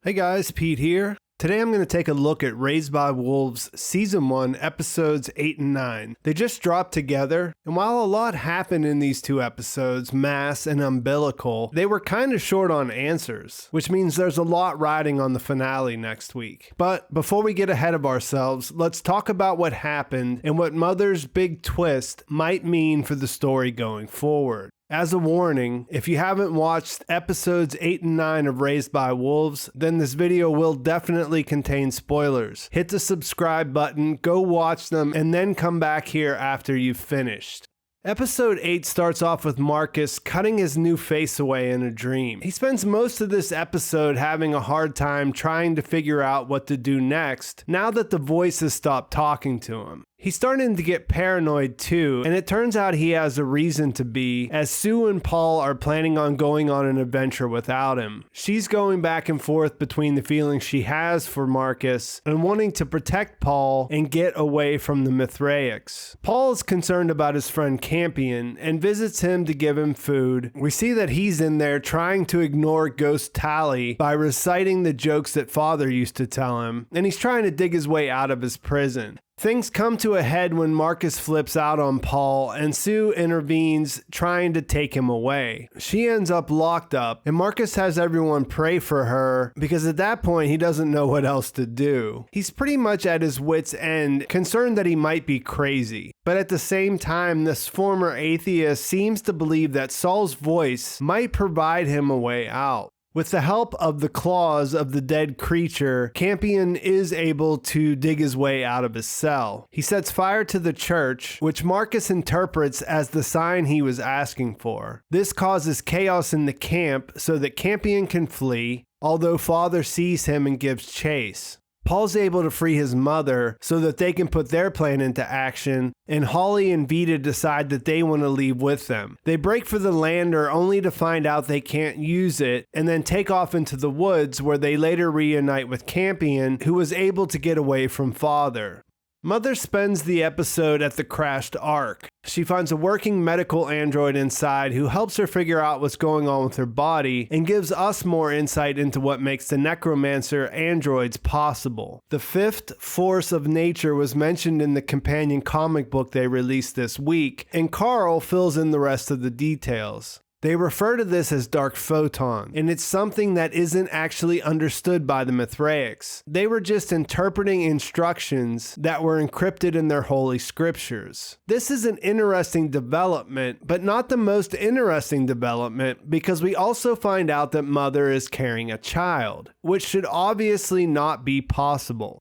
Hey guys, Pete here. Today I'm going to take a look at Raised by Wolves Season 1, Episodes 8 and 9. They just dropped together, and while a lot happened in these two episodes, mass and umbilical, they were kind of short on answers, which means there's a lot riding on the finale next week. But before we get ahead of ourselves, let's talk about what happened and what Mother's big twist might mean for the story going forward. As a warning, if you haven't watched episodes 8 and 9 of Raised by Wolves, then this video will definitely contain spoilers. Hit the subscribe button, go watch them, and then come back here after you've finished. Episode 8 starts off with Marcus cutting his new face away in a dream. He spends most of this episode having a hard time trying to figure out what to do next now that the voice has stopped talking to him. He's starting to get paranoid too, and it turns out he has a reason to be, as Sue and Paul are planning on going on an adventure without him. She's going back and forth between the feelings she has for Marcus and wanting to protect Paul and get away from the Mithraics. Paul is concerned about his friend Campion and visits him to give him food. We see that he's in there trying to ignore Ghost Tally by reciting the jokes that Father used to tell him, and he's trying to dig his way out of his prison. Things come to a head when Marcus flips out on Paul and Sue intervenes, trying to take him away. She ends up locked up, and Marcus has everyone pray for her because at that point he doesn't know what else to do. He's pretty much at his wit's end, concerned that he might be crazy. But at the same time, this former atheist seems to believe that Saul's voice might provide him a way out. With the help of the claws of the dead creature, Campion is able to dig his way out of his cell. He sets fire to the church, which Marcus interprets as the sign he was asking for. This causes chaos in the camp so that Campion can flee, although Father sees him and gives chase. Paul's able to free his mother so that they can put their plan into action, and Holly and Vita decide that they want to leave with them. They break for the lander only to find out they can't use it, and then take off into the woods where they later reunite with Campion, who was able to get away from Father. Mother spends the episode at the crashed Ark. She finds a working medical android inside who helps her figure out what's going on with her body and gives us more insight into what makes the necromancer androids possible. The fifth force of nature was mentioned in the companion comic book they released this week, and Carl fills in the rest of the details. They refer to this as dark photon, and it's something that isn't actually understood by the Mithraics. They were just interpreting instructions that were encrypted in their holy scriptures. This is an interesting development, but not the most interesting development, because we also find out that Mother is carrying a child, which should obviously not be possible.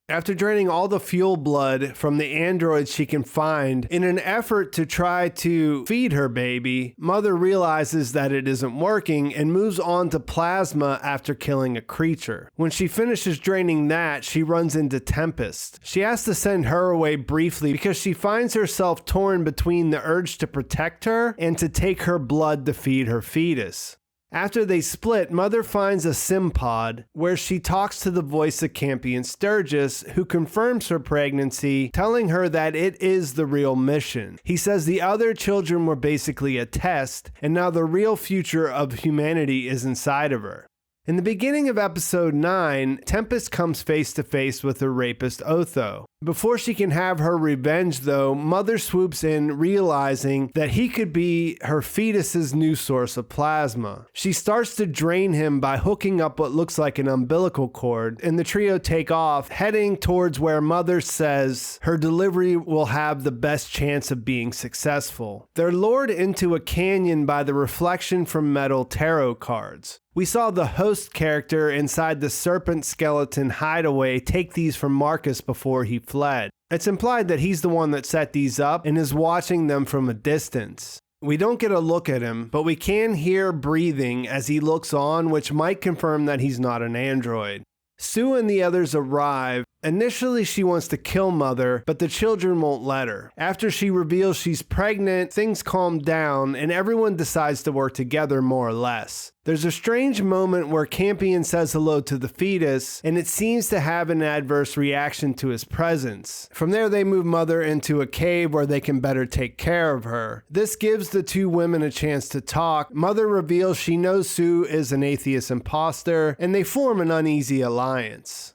After draining all the fuel blood from the androids she can find in an effort to try to feed her baby, Mother realizes that it isn't working and moves on to plasma after killing a creature. When she finishes draining that, she runs into Tempest. She has to send her away briefly because she finds herself torn between the urge to protect her and to take her blood to feed her fetus. After they split, Mother finds a sim pod where she talks to the voice of Campion Sturgess, who confirms her pregnancy, telling her that it is the real mission. He says the other children were basically a test, and now the real future of humanity is inside of her. In the beginning of episode 9, Tempest comes face to face with her rapist Otho. Before she can have her revenge though, Mother swoops in, realizing that he could be her fetus's new source of plasma. She starts to drain him by hooking up what looks like an umbilical cord, and the trio take off, heading towards where Mother says her delivery will have the best chance of being successful. They're lured into a canyon by the reflection from metal tarot cards. We saw the host character inside the serpent skeleton hideaway take these from Marcus before he fled. It's implied that he's the one that set these up and is watching them from a distance. We don't get a look at him, but we can hear breathing as he looks on, which might confirm that he's not an android. Sue and the others arrive, Initially, she wants to kill Mother, but the children won't let her. After she reveals she's pregnant, things calm down, and everyone decides to work together more or less. There's a strange moment where Campion says hello to the fetus, and it seems to have an adverse reaction to his presence. From there, they move Mother into a cave where they can better take care of her. This gives the two women a chance to talk. Mother reveals she knows Sue is an atheist imposter, and they form an uneasy alliance.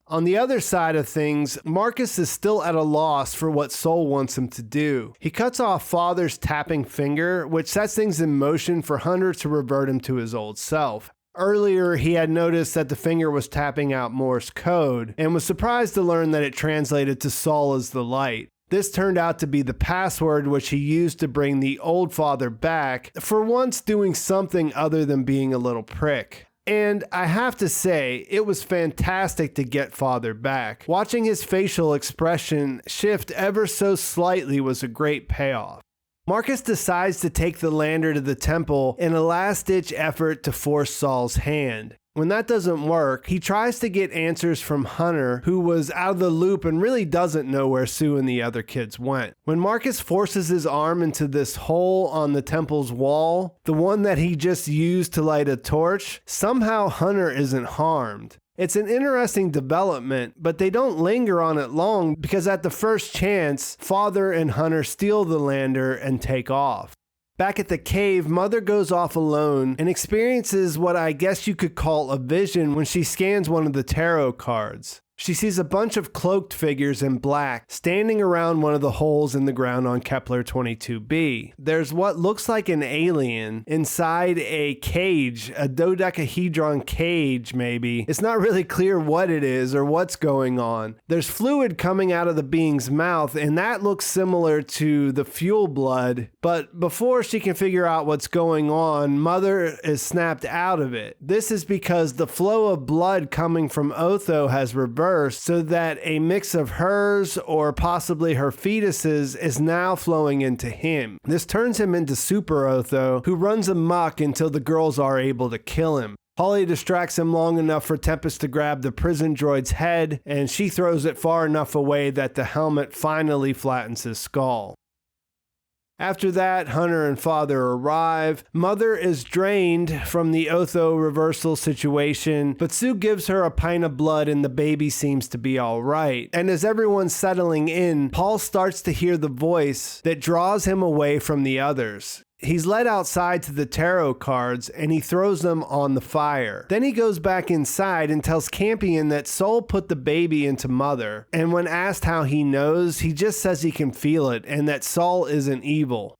On the other side of things, Marcus is still at a loss for what Sol wants him to do. He cuts off Father's tapping finger, which sets things in motion for Hunter to revert him to his old self. Earlier, he had noticed that the finger was tapping out Morse code, and was surprised to learn that it translated to Sol is the light. This turned out to be the password which he used to bring the old father back, for once doing something other than being a little prick. And I have to say, it was fantastic to get Father back. Watching his facial expression shift ever so slightly was a great payoff. Marcus decides to take the lander to the temple in a last-ditch effort to force Saul's hand. When that doesn't work, he tries to get answers from Hunter, who was out of the loop and really doesn't know where Sue and the other kids went. When Marcus forces his arm into this hole on the temple's wall, the one that he just used to light a torch, somehow Hunter isn't harmed. It's an interesting development, but they don't linger on it long because at the first chance, Father and Hunter steal the lander and take off. Back at the cave, Mother goes off alone and experiences what I guess you could call a vision when she scans one of the tarot cards. She sees a bunch of cloaked figures in black standing around one of the holes in the ground on Kepler 22b. There's what looks like an alien inside a cage, a dodecahedron cage maybe. It's not really clear what it is or what's going on. There's fluid coming out of the being's mouth, and that looks similar to the fuel blood, but before she can figure out what's going on, Mother is snapped out of it. This is because the flow of blood coming from Otho has reversed, so that a mix of hers or possibly her fetuses is now flowing into him. This turns him into Super Otho, who runs amok until the girls are able to kill him. Holly distracts him long enough for Tempest to grab the prison droid's head, and she throws it far enough away that the helmet finally flattens his skull. After that, Hunter and Father arrive. Mother is drained from the Otho reversal situation, but Sue gives her a pint of blood and the baby seems to be all right. And as everyone's settling in, Paul starts to hear the voice that draws him away from the others. He's led outside to the tarot cards and he throws them on the fire. Then he goes back inside and tells Campion that Sol put the baby into Mother. And when asked how he knows, he just says he can feel it and that Sol isn't evil.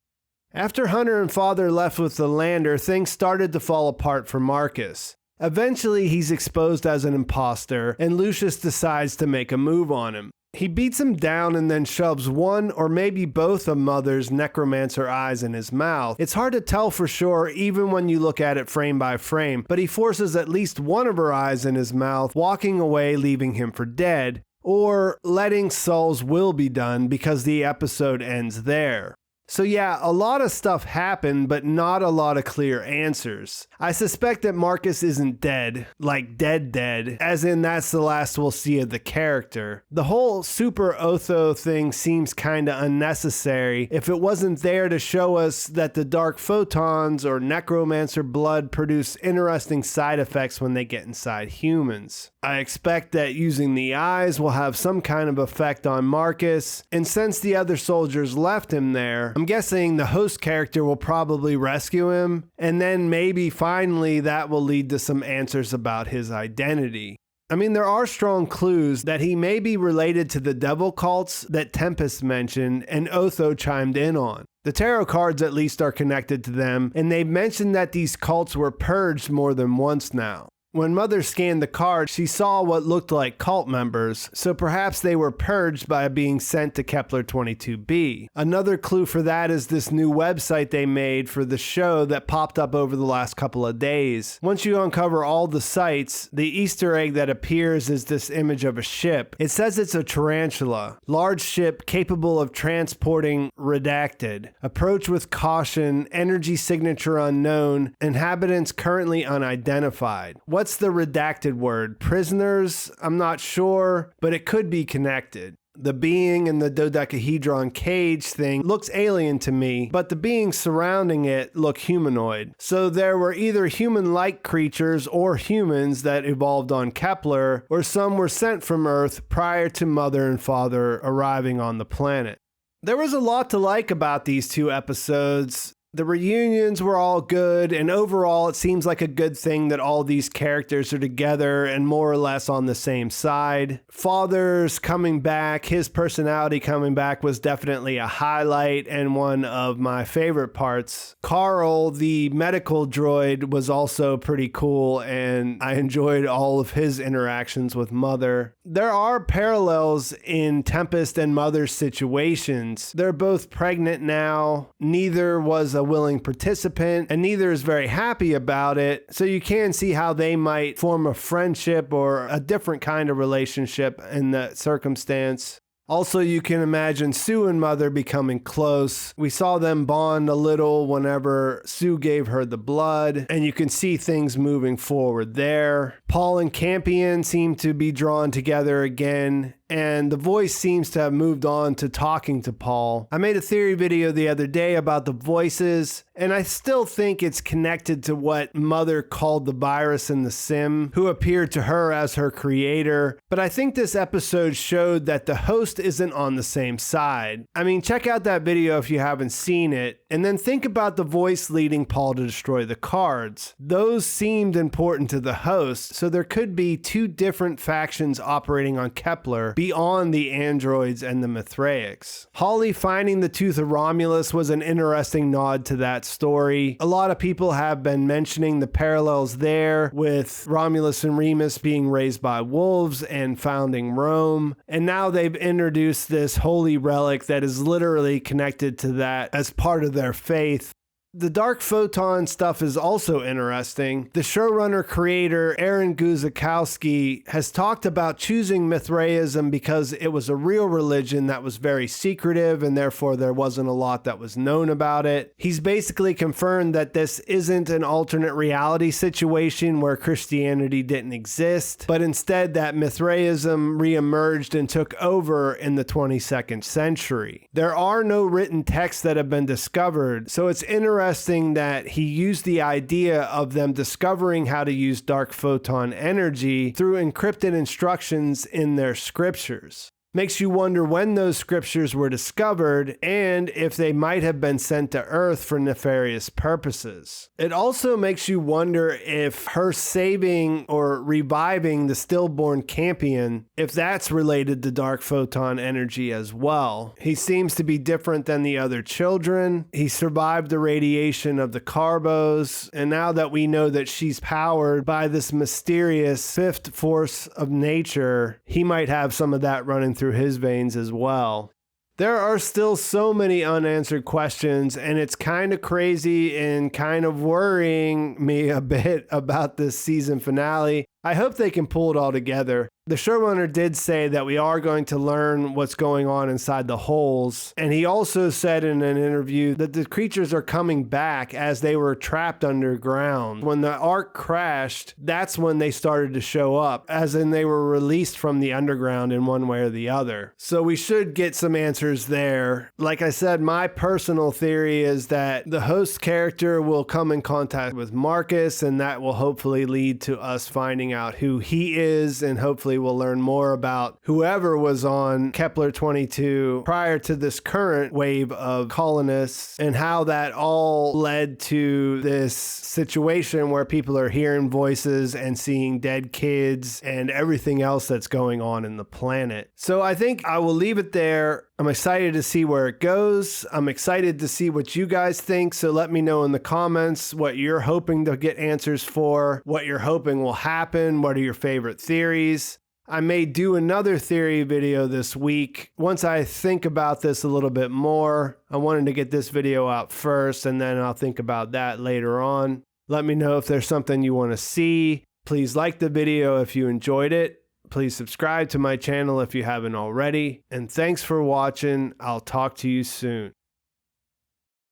After Hunter and Father left with the lander, things started to fall apart for Marcus. Eventually, he's exposed as an imposter and Lucius decides to make a move on him. He beats him down and then shoves one or maybe both of Mother's necromancer eyes in his mouth. It's hard to tell for sure even when you look at it frame by frame, but he forces at least one of her eyes in his mouth, walking away leaving him for dead, or letting Sol's will be done because the episode ends there. So yeah, a lot of stuff happened, but not a lot of clear answers. I suspect that Marcus isn't dead, like dead, as in that's the last we'll see of the character. The whole Super Otho thing seems kinda unnecessary if it wasn't there to show us that the dark photons or necromancer blood produce interesting side effects when they get inside humans. I expect that using the eyes will have some kind of effect on Marcus, and since the other soldiers left him there, I'm guessing the host character will probably rescue him, and then maybe finally that will lead to some answers about his identity. I mean, there are strong clues that he may be related to the devil cults that Tempest mentioned and Otho chimed in on. The tarot cards at least are connected to them, and they've mentioned that these cults were purged more than once now. When Mother scanned the card, she saw what looked like cult members, so perhaps they were purged by being sent to Kepler 22b. Another clue for that is this new website they made for the show that popped up over the last couple of days. Once you uncover all the sites, the Easter egg that appears is this image of a ship. It says it's a tarantula, large ship capable of transporting redacted, approach with caution, energy signature unknown, inhabitants currently unidentified. What's What's the redacted word? Prisoners? I'm not sure, but it could be connected. The being in the dodecahedron cage thing looks alien to me, but the beings surrounding it look humanoid. So there were either human-like creatures or humans that evolved on Kepler, or some were sent from Earth prior to Mother and Father arriving on the planet. There was a lot to like about these two episodes. The reunions were all good, and overall it seems like a good thing that all these characters are together and more or less on the same side. Father's coming back, his personality coming back was definitely a highlight and one of my favorite parts. Carl, the medical droid, was also pretty cool, and I enjoyed all of his interactions with Mother. There are parallels in Tempest and Mother's situations. They're both pregnant now. Neither was a willing participant, and neither is very happy about it. So you can see how they might form a friendship or a different kind of relationship in that circumstance. Also, you can imagine Sue and Mother becoming close. We saw them bond a little whenever Sue gave her the blood, and you can see things moving forward there. Paul and Campion seem to be drawn together again, and the voice seems to have moved on to talking to Paul. I made a theory video the other day about the voices, and I still think it's connected to what Mother called the virus in the sim, who appeared to her as her creator. But I think this episode showed that the host isn't on the same side. I mean, check out that video if you haven't seen it, and then think about the voice leading Paul to destroy the cards. Those seemed important to the host, so there could be two different factions operating on Kepler beyond the androids and the Mithraics. Hawley finding the Tooth of Romulus was an interesting nod to that story. A lot of people have been mentioning the parallels there with Romulus and Remus being raised by wolves and founding Rome. And now they've introduced this holy relic that is literally connected to that as part of their faith. The dark photon stuff is also interesting. The showrunner creator Aaron Guzikowski has talked about choosing Mithraism because it was a real religion that was very secretive and therefore there wasn't a lot that was known about it. He's basically confirmed that this isn't an alternate reality situation where Christianity didn't exist, but instead that Mithraism reemerged and took over in the 22nd century. There are no written texts that have been discovered, so it's interesting that he used the idea of them discovering how to use dark photon energy through encrypted instructions in their scriptures. Makes you wonder when those scriptures were discovered and if they might have been sent to Earth for nefarious purposes. It also makes you wonder if her saving or reviving the stillborn Campion, if that's related to dark photon energy as well. He seems to be different than the other children. He survived the radiation of the Carbos, and now that we know that she's powered by this mysterious fifth force of nature, he might have some of that running through his veins as well. There are still so many unanswered questions, and it's kind of crazy and kind of worrying me a bit about this season finale. I hope they can pull it all together. The showrunner did say that we are going to learn what's going on inside the holes, and he also said in an interview that the creatures are coming back as they were trapped underground. When the Ark crashed, that's when they started to show up, as in they were released from the underground in one way or the other. So we should get some answers there. Like I said, my personal theory is that the host character will come in contact with Marcus, and that will hopefully lead to us finding out who he is, and hopefully we'll learn more about whoever was on Kepler 22 prior to this current wave of colonists and how that all led to this situation where people are hearing voices and seeing dead kids and everything else that's going on in the planet. So I think I will leave it there. I'm excited to see where it goes. I'm excited to see what you guys think. So let me know in the comments what you're hoping to get answers for, what you're hoping will happen, what are your favorite theories. I may do another theory video this week. Once I think about this a little bit more, I wanted to get this video out first, and then I'll think about that later on. Let me know if there's something you want to see. Please like the video if you enjoyed it. Please subscribe to my channel if you haven't already. And thanks for watching. I'll talk to you soon.